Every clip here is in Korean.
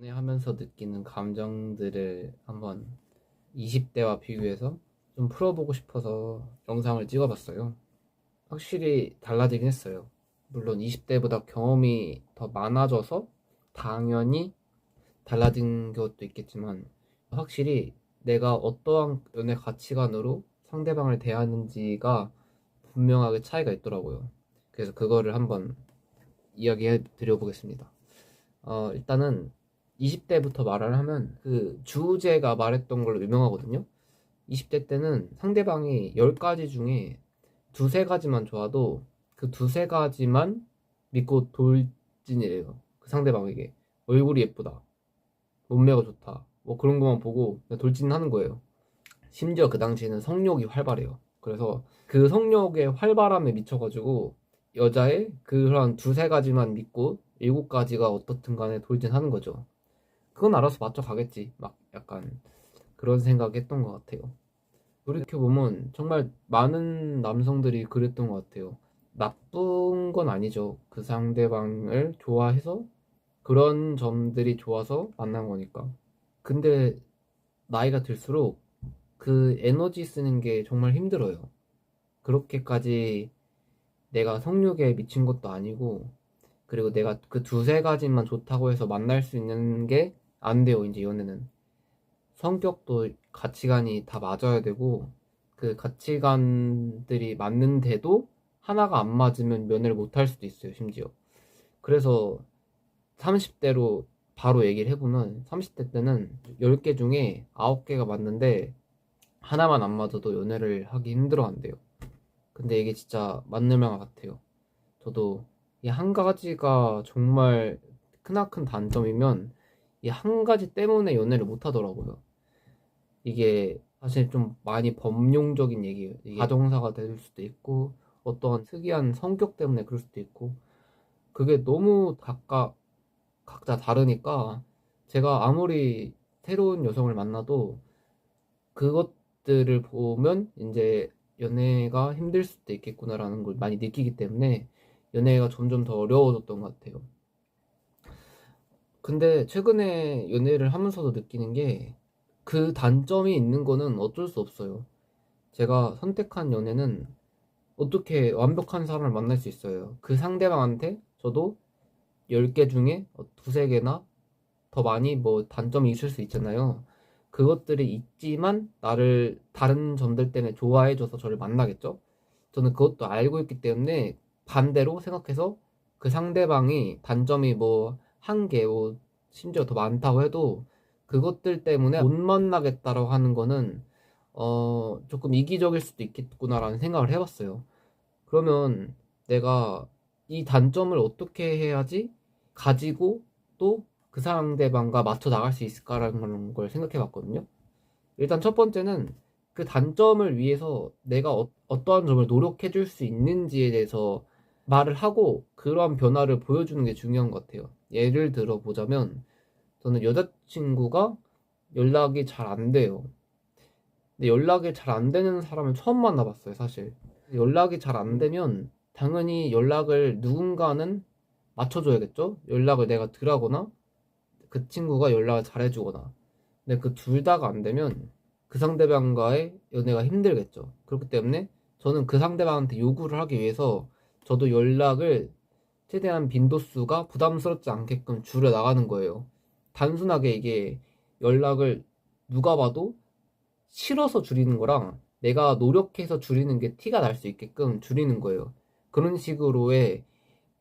연애하면서 느끼는 감정들을 한번 20대와 비교해서 좀 풀어보고 싶어서 영상을 찍어봤어요. 확실히 달라지긴 했어요. 물론 20대보다 경험이 더 많아져서 당연히 달라진 것도 있겠지만, 확실히 내가 어떠한 연애 가치관으로 상대방을 대하는지가 분명하게 차이가 있더라고요. 그래서 그거를 한번 이야기해 드려보겠습니다. 일단은 20대부터 말을 하면 그 주제가 말했던 걸로 유명하거든요. 20대 때는 상대방이 10가지 중에 두세 가지만 좋아도 그 두세 가지만 믿고 돌진이래요. 그 상대방에게 얼굴이 예쁘다, 몸매가 좋다, 뭐 그런 것만 보고 그냥 돌진하는 거예요. 심지어 그 당시에는 성욕이 활발해요. 그래서 그 성욕의 활발함에 미쳐가지고 여자의 그런 두세 가지만 믿고 7가지가 어떻든 간에 돌진하는 거죠. 그건 알아서 맞춰가겠지. 막 약간 그런 생각했던 것 같아요. 돌이켜보면 정말 많은 남성들이 그랬던 것 같아요. 나쁜 건 아니죠. 그 상대방을 좋아해서 그런 점들이 좋아서 만난 거니까. 근데 나이가 들수록 그 에너지 쓰는 게 정말 힘들어요. 그렇게까지 내가 성욕에 미친 것도 아니고, 그리고 내가 그 두세 가지만 좋다고 해서 만날 수 있는 게 안 돼요, 이제 연애는. 성격도 가치관이 다 맞아야 되고, 그 가치관들이 맞는데도 하나가 안 맞으면 면회를 못 할 수도 있어요, 심지어. 그래서 30대로 바로 얘기를 해보면, 30대 때는 10개 중에 9개가 맞는데 하나만 안 맞아도 연애를 하기 힘들어 한대요. 근데 이게 진짜 맞는 말 같아요. 저도 이 한 가지가 정말 크나큰 단점이면 이 한 가지 때문에 연애를 못 하더라고요. 이게 사실 좀 많이 범용적인 얘기예요. 이게 가정사가 될 수도 있고 어떠한 특이한 성격 때문에 그럴 수도 있고, 그게 너무 각자 다르니까 제가 아무리 새로운 여성을 만나도 그것들을 보면 이제 연애가 힘들 수도 있겠구나라는 걸 많이 느끼기 때문에 연애가 점점 더 어려워졌던 것 같아요. 근데 최근에 연애를 하면서도 느끼는 게, 그 단점이 있는 거는 어쩔 수 없어요. 제가 선택한 연애는 어떻게 완벽한 사람을 만날 수 있어요. 그 상대방한테 저도 10개 중에 두세 개나 더 많이 뭐 단점이 있을 수 있잖아요. 그것들이 있지만 나를 다른 점들 때문에 좋아해줘서 저를 만나겠죠? 저는 그것도 알고 있기 때문에 반대로 생각해서 그 상대방이 단점이 뭐 한 개, 뭐 심지어 더 많다고 해도 그것들 때문에 못 만나겠다라고 하는 거는 조금 이기적일 수도 있겠구나라는 생각을 해봤어요. 그러면 내가 이 단점을 어떻게 해야지 가지고 또 그 상대방과 맞춰 나갈 수 있을까라는 걸 생각해 봤거든요. 일단 첫 번째는 그 단점을 위해서 내가 어떠한 점을 노력해 줄 수 있는지에 대해서 말을 하고 그러한 변화를 보여주는 게 중요한 것 같아요. 예를 들어 보자면, 저는 여자친구가 연락이 잘 안 돼요. 근데 연락이 잘 안 되는 사람을 처음 만나봤어요, 사실. 연락이 잘 안 되면 당연히 연락을 누군가는 맞춰줘야겠죠? 연락을 내가 덜하거나 그 친구가 연락을 잘해주거나. 근데 그 둘 다가 안 되면 그 상대방과의 연애가 힘들겠죠. 그렇기 때문에 저는 그 상대방한테 요구를 하기 위해서 저도 연락을 최대한 빈도수가 부담스럽지 않게끔 줄여 나가는 거예요. 단순하게 이게 연락을 누가 봐도 싫어서 줄이는 거랑 내가 노력해서 줄이는 게 티가 날 수 있게끔 줄이는 거예요. 그런 식으로의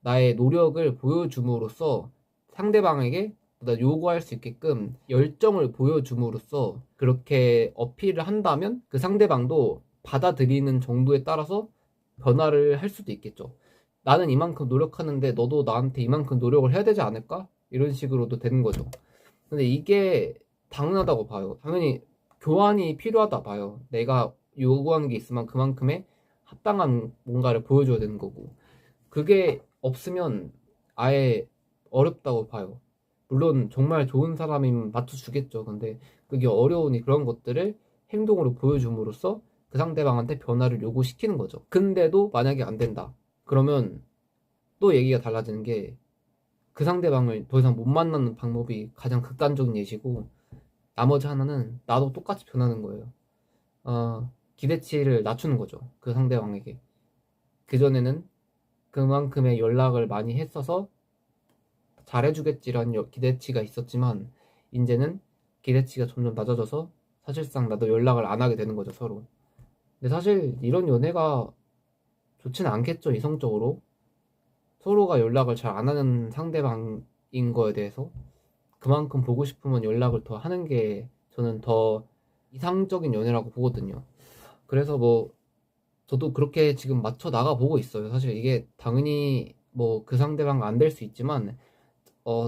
나의 노력을 보여줌으로써 상대방에게 보다 요구할 수 있게끔 열정을 보여줌으로써 그렇게 어필을 한다면 그 상대방도 받아들이는 정도에 따라서 변화를 할 수도 있겠죠. 나는 이만큼 노력하는데 너도 나한테 이만큼 노력을 해야 되지 않을까? 이런 식으로도 되는 거죠. 근데 이게 당연하다고 봐요. 당연히 교환이 필요하다 봐요. 내가 요구하는 게 있으면 그만큼의 합당한 뭔가를 보여줘야 되는 거고, 그게 없으면 아예 어렵다고 봐요. 물론 정말 좋은 사람이면 맞춰주겠죠. 근데 그게 어려우니 그런 것들을 행동으로 보여줌으로써 그 상대방한테 변화를 요구시키는 거죠. 근데도 만약에 안 된다, 그러면 또 얘기가 달라지는 게, 그 상대방을 더 이상 못 만나는 방법이 가장 극단적인 예시고, 나머지 하나는 나도 똑같이 변하는 거예요. 기대치를 낮추는 거죠. 그 상대방에게. 그전에는 그만큼의 연락을 많이 했어서 잘해주겠지라는 기대치가 있었지만, 이제는 기대치가 점점 낮아져서 사실상 나도 연락을 안 하게 되는 거죠, 서로. 근데 사실 이런 연애가 좋지는 않겠죠, 이성적으로. 서로가 연락을 잘 안 하는 상대방인 거에 대해서 그만큼 보고 싶으면 연락을 더 하는 게 저는 더 이상적인 연애라고 보거든요. 그래서 뭐 저도 그렇게 지금 맞춰 나가 보고 있어요. 사실 이게 당연히 뭐 그 상대방 안 될 수 있지만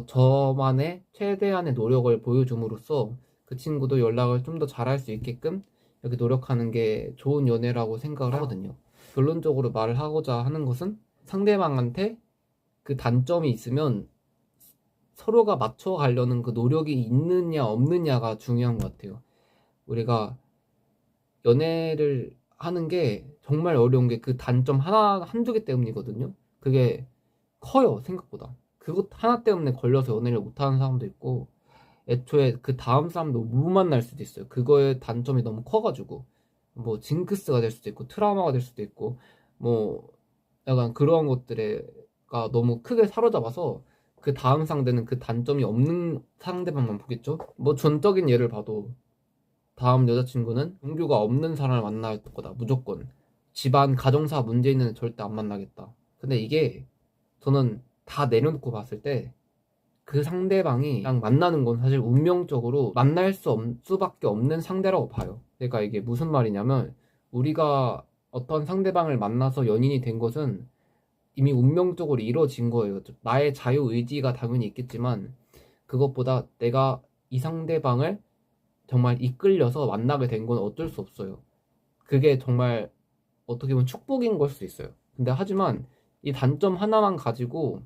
저만의 최대한의 노력을 보여줌으로써 그 친구도 연락을 좀 더 잘할 수 있게끔 이렇게 노력하는 게 좋은 연애라고 생각을 하거든요. 결론적으로 말을 하고자 하는 것은 상대방한테 그 단점이 있으면 서로가 맞춰가려는 그 노력이 있느냐 없느냐가 중요한 것 같아요. 우리가 연애를 하는 게 정말 어려운 게 그 단점 한두 개 때문이거든요. 그게 커요, 생각보다. 그것 하나 때문에 걸려서 연애를 못하는 사람도 있고, 애초에 그 다음 사람도 못 만날 수도 있어요. 그거의 단점이 너무 커가지고. 뭐 징크스가 될 수도 있고 트라우마가 될 수도 있고, 뭐 약간 그런 것들에가 너무 크게 사로잡아서 그 다음 상대는 그 단점이 없는 상대방만 보겠죠. 뭐 전적인 예를 봐도 다음 여자친구는 종교가 없는 사람을 만날 거다, 무조건. 집안 가정사 문제 있는 애 절대 안 만나겠다. 근데 이게 저는 다 내려놓고 봤을 때 그 상대방이랑 만나는 건 사실 운명적으로 만날 수밖에 없는 상대라고 봐요. 그러니까 이게 무슨 말이냐면, 우리가 어떤 상대방을 만나서 연인이 된 것은 이미 운명적으로 이루어진 거예요. 나의 자유의지가 당연히 있겠지만, 그것보다 내가 이 상대방을 정말 이끌려서 만나게 된 건 어쩔 수 없어요. 그게 정말 어떻게 보면 축복인 걸 수도 있어요. 근데 하지만 이 단점 하나만 가지고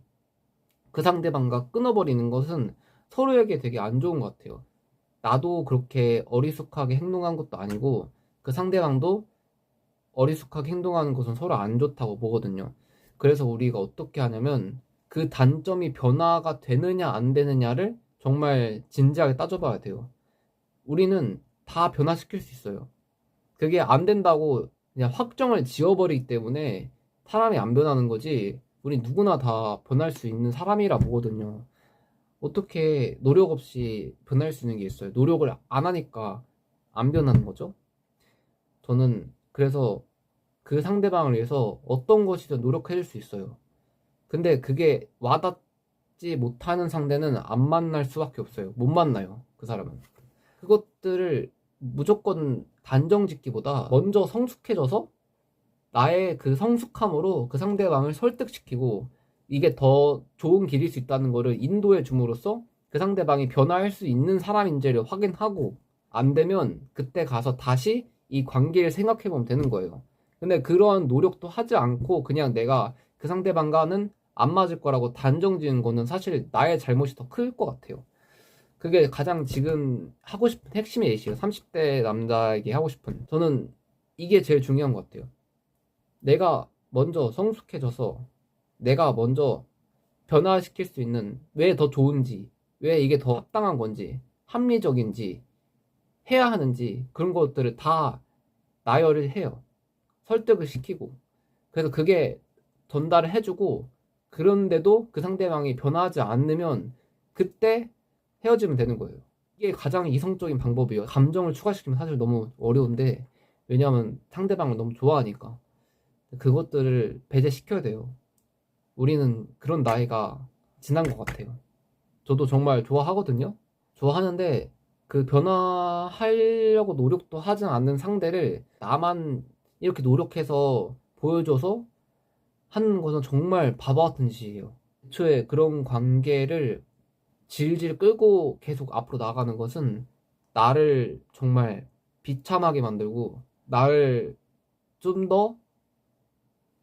그 상대방과 끊어버리는 것은 서로에게 되게 안 좋은 것 같아요. 나도 그렇게 어리숙하게 행동한 것도 아니고 그 상대방도 어리숙하게 행동하는 것은 서로 안 좋다고 보거든요. 그래서 우리가 어떻게 하냐면 그 단점이 변화가 되느냐 안 되느냐를 정말 진지하게 따져봐야 돼요. 우리는 다 변화시킬 수 있어요. 그게 안 된다고 그냥 확정을 지어버리기 때문에 사람이 안 변하는 거지, 우리 누구나 다 변할 수 있는 사람이라 보거든요. 어떻게 노력 없이 변할 수 있는 게 있어요? 노력을 안 하니까 안 변하는 거죠. 저는 그래서 그 상대방을 위해서 어떤 것이든 노력해줄 수 있어요. 근데 그게 와닿지 못하는 상대는 안 만날 수밖에 없어요. 못 만나요, 그 사람은. 그것들을 무조건 단정 짓기보다 먼저 성숙해져서 나의 그 성숙함으로 그 상대방을 설득시키고 이게 더 좋은 길일 수 있다는 거를 인도해 줌으로써 그 상대방이 변화할 수 있는 사람인지를 확인하고, 안 되면 그때 가서 다시 이 관계를 생각해 보면 되는 거예요. 근데 그러한 노력도 하지 않고 그냥 내가 그 상대방과는 안 맞을 거라고 단정 지은 거는 사실 나의 잘못이 더 클 것 같아요. 그게 가장 지금 하고 싶은 핵심의 예시예요. 30대 남자에게 하고 싶은. 저는 이게 제일 중요한 것 같아요. 내가 먼저 성숙해져서 내가 먼저 변화시킬 수 있는, 왜 더 좋은지, 왜 이게 더 합당한 건지, 합리적인지, 해야 하는지, 그런 것들을 다 나열을 해요. 설득을 시키고. 그래서 그게 전달을 해주고, 그런데도 그 상대방이 변하지 않으면 그때 헤어지면 되는 거예요. 이게 가장 이성적인 방법이에요. 감정을 추가시키면 사실 너무 어려운데, 왜냐하면 상대방을 너무 좋아하니까. 그것들을 배제시켜야 돼요. 우리는 그런 나이가 지난 것 같아요. 저도 정말 좋아하거든요. 좋아하는데 그 변화하려고 노력도 하지 않는 상대를 나만 이렇게 노력해서 보여줘서 하는 것은 정말 바보 같은 짓이에요. 애초에 그런 관계를 질질 끌고 계속 앞으로 나가는 것은 나를 정말 비참하게 만들고, 나를 좀더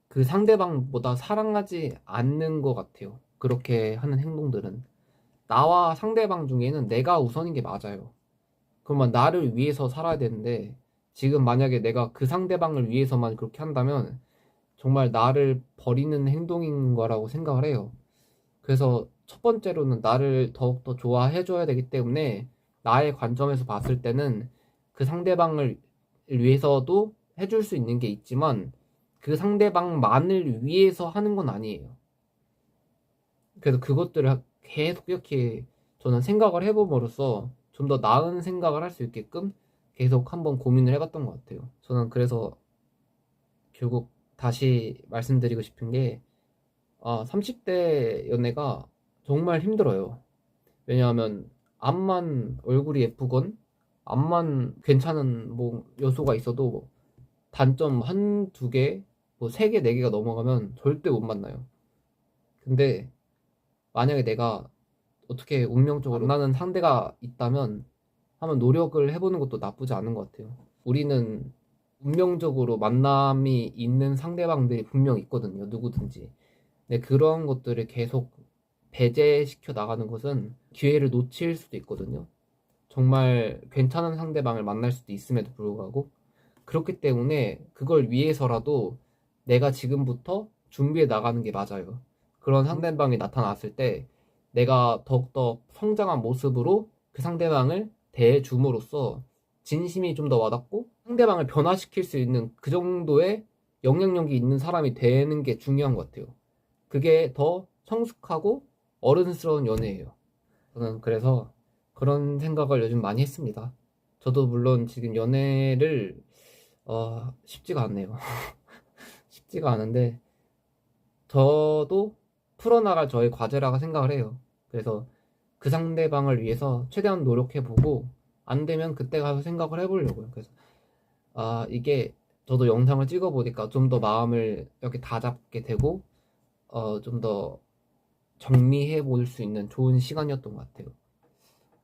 그 상대방보다 사랑하지 않는 것 같아요. 그렇게 하는 행동들은. 나와 상대방 중에는 내가 우선인 게 맞아요. 그러면 나를 위해서 살아야 되는데, 지금 만약에 내가 그 상대방을 위해서만 그렇게 한다면 정말 나를 버리는 행동인 거라고 생각을 해요. 그래서 첫 번째로는 나를 더욱더 좋아해줘야 되기 때문에 나의 관점에서 봤을 때는 그 상대방을 위해서도 해줄 수 있는 게 있지만 그 상대방만을 위해서 하는 건 아니에요. 그래서 그것들을 계속 이렇게 저는 생각을 해봄으로써 좀 더 나은 생각을 할 수 있게끔 계속 한번 고민을 해봤던 것 같아요. 저는 그래서 결국 다시 말씀드리고 싶은 게 30대 연애가 정말 힘들어요. 왜냐하면 앞만 얼굴이 예쁘건 앞만 괜찮은 뭐 요소가 있어도 단점 한 두 개, 뭐 세 개, 네 개가 넘어가면 절대 못 만나요. 근데 만약에 내가 어떻게 운명적으로 만나는 상대가 있다면 한번 노력을 해보는 것도 나쁘지 않은 것 같아요. 우리는 운명적으로 만남이 있는 상대방들이 분명 있거든요. 누구든지. 근데 그런 것들을 계속 배제시켜 나가는 것은 기회를 놓칠 수도 있거든요. 정말 괜찮은 상대방을 만날 수도 있음에도 불구하고 그렇기 때문에 그걸 위해서라도 내가 지금부터 준비해 나가는 게 맞아요. 그런 상대방이 나타났을 때 내가 더욱더 성장한 모습으로 그 상대방을 대해줌으로써 진심이 좀 더 와닿고 상대방을 변화시킬 수 있는 그 정도의 영향력이 있는 사람이 되는 게 중요한 것 같아요. 그게 더 성숙하고 어른스러운 연애예요. 저는 그래서 그런 생각을 요즘 많이 했습니다. 저도 물론 지금 연애를 쉽지가 않네요. 쉽지가 않은데 저도 풀어나갈 저의 과제라고 생각을 해요. 그래서 그 상대방을 위해서 최대한 노력해보고 안 되면 그때 가서 생각을 해보려고요. 그래서 이게 저도 영상을 찍어보니까 좀 더 마음을 이렇게 다잡게 되고 좀 더 정리해 볼 수 있는 좋은 시간이었던 것 같아요.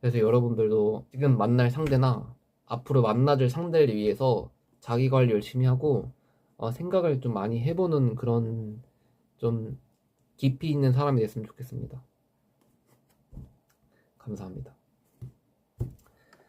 그래서 여러분들도 지금 만날 상대나 앞으로 만나줄 상대를 위해서 자기 관리 열심히 하고 생각을 좀 많이 해보는 그런 좀 깊이 있는 사람이 됐으면 좋겠습니다. 감사합니다.